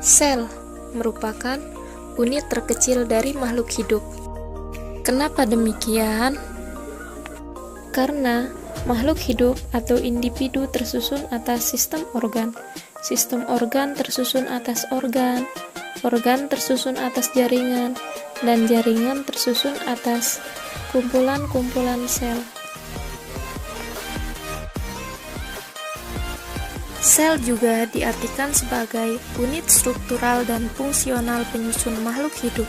Sel merupakan unit terkecil dari makhluk hidup. Kenapa demikian? Karena makhluk hidup atau individu tersusun atas sistem organ. Sistem organ tersusun atas organ. Organ tersusun atas jaringan, dan jaringan tersusun atas kumpulan-kumpulan sel. Sel juga diartikan sebagai unit struktural dan fungsional penyusun makhluk hidup.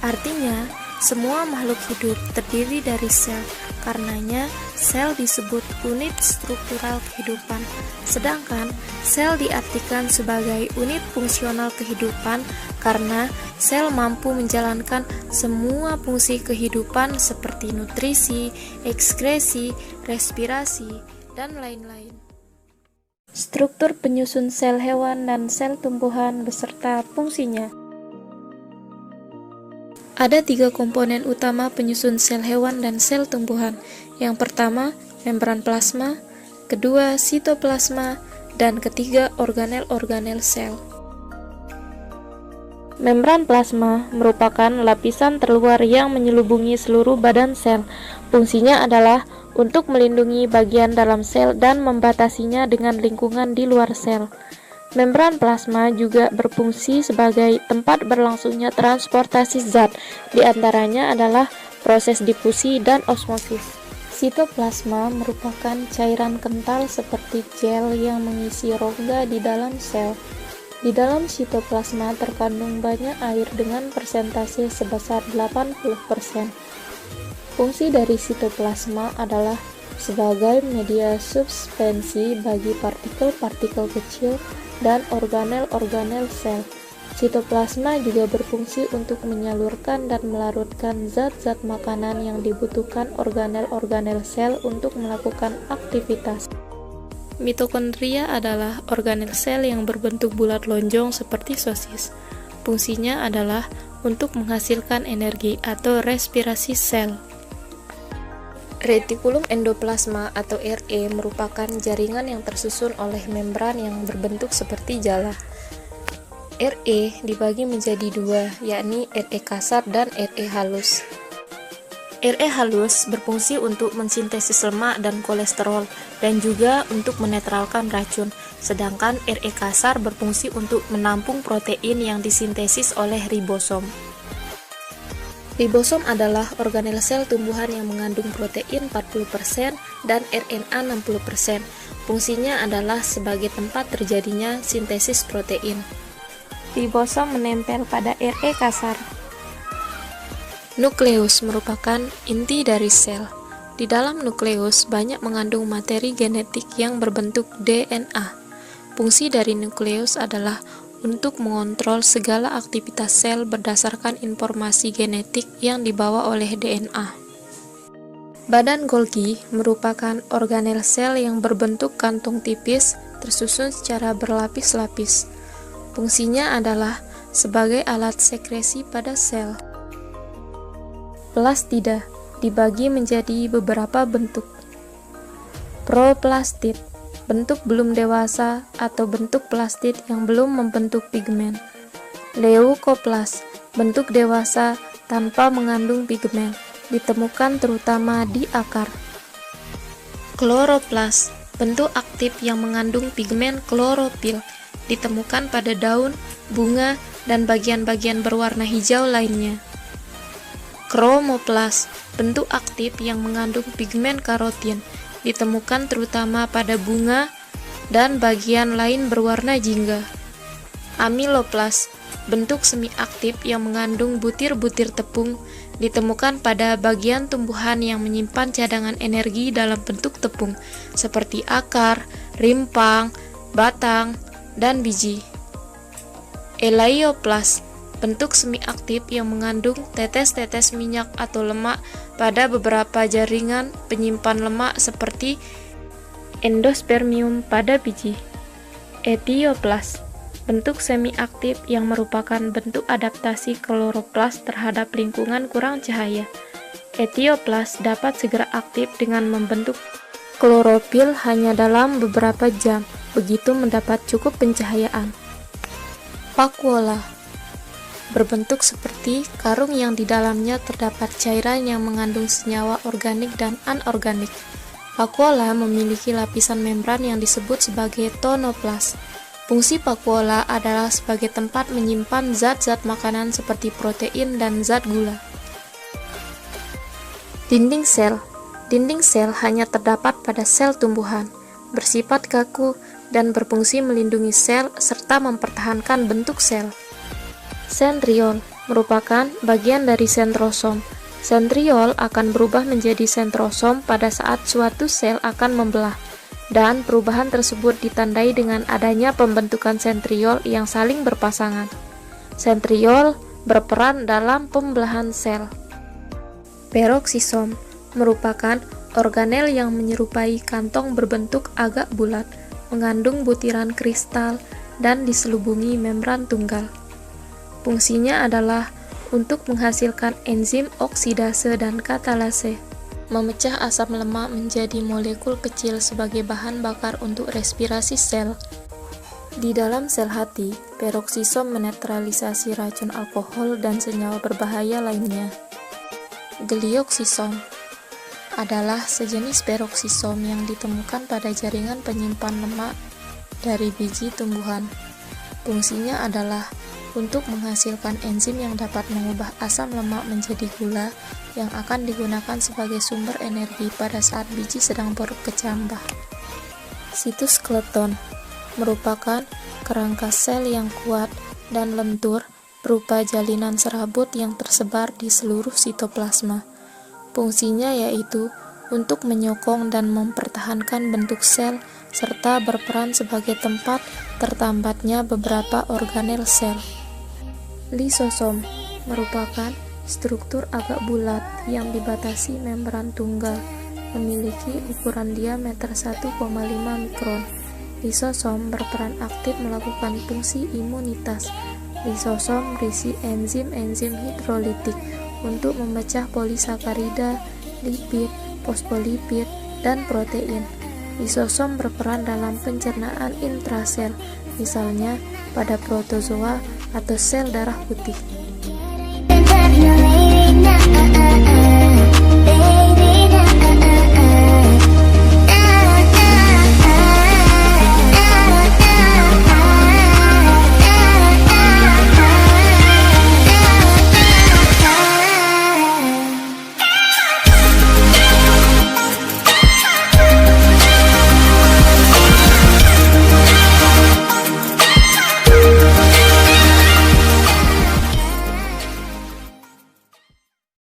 Artinya, semua makhluk hidup terdiri dari sel. Karenanya, sel disebut unit struktural kehidupan. Sedangkan, sel diartikan sebagai unit fungsional kehidupan karena sel mampu menjalankan semua fungsi kehidupan seperti nutrisi, ekskresi, respirasi, dan lain-lain. Struktur penyusun sel hewan dan sel tumbuhan beserta fungsinya. Ada 3 komponen utama penyusun sel hewan dan sel tumbuhan. Yang pertama, membran plasma, kedua, sitoplasma, dan ketiga, organel-organel sel. Membran plasma merupakan lapisan terluar yang menyelubungi seluruh badan sel. Fungsinya adalah untuk melindungi bagian dalam sel dan membatasinya dengan lingkungan di luar sel. Membran plasma juga berfungsi sebagai tempat berlangsungnya transportasi zat, di antaranya adalah proses difusi dan osmosis. Sitoplasma merupakan cairan kental seperti gel yang mengisi rongga di dalam sel. Di dalam sitoplasma terkandung banyak air dengan persentase sebesar 80%. Fungsi dari sitoplasma adalah sebagai media suspensi bagi partikel-partikel kecil dan organel-organel sel. Sitoplasma juga berfungsi untuk menyalurkan dan melarutkan zat-zat makanan yang dibutuhkan organel-organel sel untuk melakukan aktivitas. Mitokondria adalah organel sel yang berbentuk bulat lonjong seperti sosis. Fungsinya adalah untuk menghasilkan energi atau respirasi sel. Retikulum endoplasma atau RE merupakan jaringan yang tersusun oleh membran yang berbentuk seperti jala. RE dibagi menjadi 2, yakni RE kasar dan RE halus. RE halus berfungsi untuk mensintesis lemak dan kolesterol dan juga untuk menetralkan racun, sedangkan RE kasar berfungsi untuk menampung protein yang disintesis oleh ribosom. Ribosom adalah organel sel tumbuhan yang mengandung protein 40% dan RNA 60%. Fungsinya adalah sebagai tempat terjadinya sintesis protein. Ribosom menempel pada RE kasar. Nukleus merupakan inti dari sel. Di dalam nukleus banyak mengandung materi genetik yang berbentuk DNA. Fungsi dari nukleus adalah untuk mengontrol segala aktivitas sel berdasarkan informasi genetik yang dibawa oleh DNA. Badan Golgi merupakan organel sel yang berbentuk kantong tipis tersusun secara berlapis-lapis. Fungsinya adalah sebagai alat sekresi pada sel. Plastida dibagi menjadi beberapa bentuk. Proplastid, bentuk belum dewasa atau bentuk plastid yang belum membentuk pigmen. Leukoplast, bentuk dewasa tanpa mengandung pigmen, ditemukan terutama di akar. Kloroplas, bentuk aktif yang mengandung pigmen klorofil, ditemukan pada daun, bunga, dan bagian-bagian berwarna hijau lainnya. Kromoplas, bentuk aktif yang mengandung pigmen karotin, ditemukan terutama pada bunga dan bagian lain berwarna jingga. Amiloplas, bentuk semi-aktif yang mengandung butir-butir tepung, ditemukan pada bagian tumbuhan yang menyimpan cadangan energi dalam bentuk tepung, seperti akar, rimpang, batang, dan biji. Elaioplas, bentuk semi-aktif yang mengandung tetes-tetes minyak atau lemak pada beberapa jaringan penyimpan lemak seperti endospermium pada biji. Etioplas, bentuk semi-aktif yang merupakan bentuk adaptasi kloroplas terhadap lingkungan kurang cahaya. Etioplas dapat segera aktif dengan membentuk klorofil hanya dalam beberapa jam, begitu mendapat cukup pencahayaan. Vakuola berbentuk seperti karung yang di dalamnya terdapat cairan yang mengandung senyawa organik dan anorganik. Vakuola memiliki lapisan membran yang disebut sebagai tonoplas. Fungsi vakuola adalah sebagai tempat menyimpan zat-zat makanan seperti protein dan zat gula. Dinding sel. Dinding sel hanya terdapat pada sel tumbuhan, bersifat kaku dan berfungsi melindungi sel serta mempertahankan bentuk sel. Sentriol merupakan bagian dari sentrosom. Sentriol akan berubah menjadi sentrosom pada saat suatu sel akan membelah, dan perubahan tersebut ditandai dengan adanya pembentukan sentriol yang saling berpasangan. Sentriol berperan dalam pembelahan sel. Peroksisom merupakan organel yang menyerupai kantong berbentuk agak bulat, mengandung butiran kristal, dan diselubungi membran tunggal. Fungsinya adalah untuk menghasilkan enzim oksidase dan katalase, memecah asam lemak menjadi molekul kecil sebagai bahan bakar untuk respirasi sel. Di dalam sel hati, peroksisom menetralisasi racun alkohol dan senyawa berbahaya lainnya. Glioksisom adalah sejenis peroksisom yang ditemukan pada jaringan penyimpan lemak dari biji tumbuhan. Fungsinya adalah untuk menghasilkan enzim yang dapat mengubah asam lemak menjadi gula yang akan digunakan sebagai sumber energi pada saat biji sedang berkecambah. Sitoskeleton merupakan kerangka sel yang kuat dan lentur berupa jalinan serabut yang tersebar di seluruh sitoplasma. Fungsinya yaitu untuk menyokong dan mempertahankan bentuk sel serta berperan sebagai tempat tertambatnya beberapa organel sel. Lisosom merupakan struktur agak bulat yang dibatasi membran tunggal, memiliki ukuran diameter 1,5 mikron. Lisosom berperan aktif melakukan fungsi imunitas. Lisosom berisi enzim-enzim hidrolitik untuk memecah polisakarida, lipid, fosfolipid, dan protein. Lisosom berperan dalam pencernaan intrasel, misalnya pada protozoa atau sel darah putih.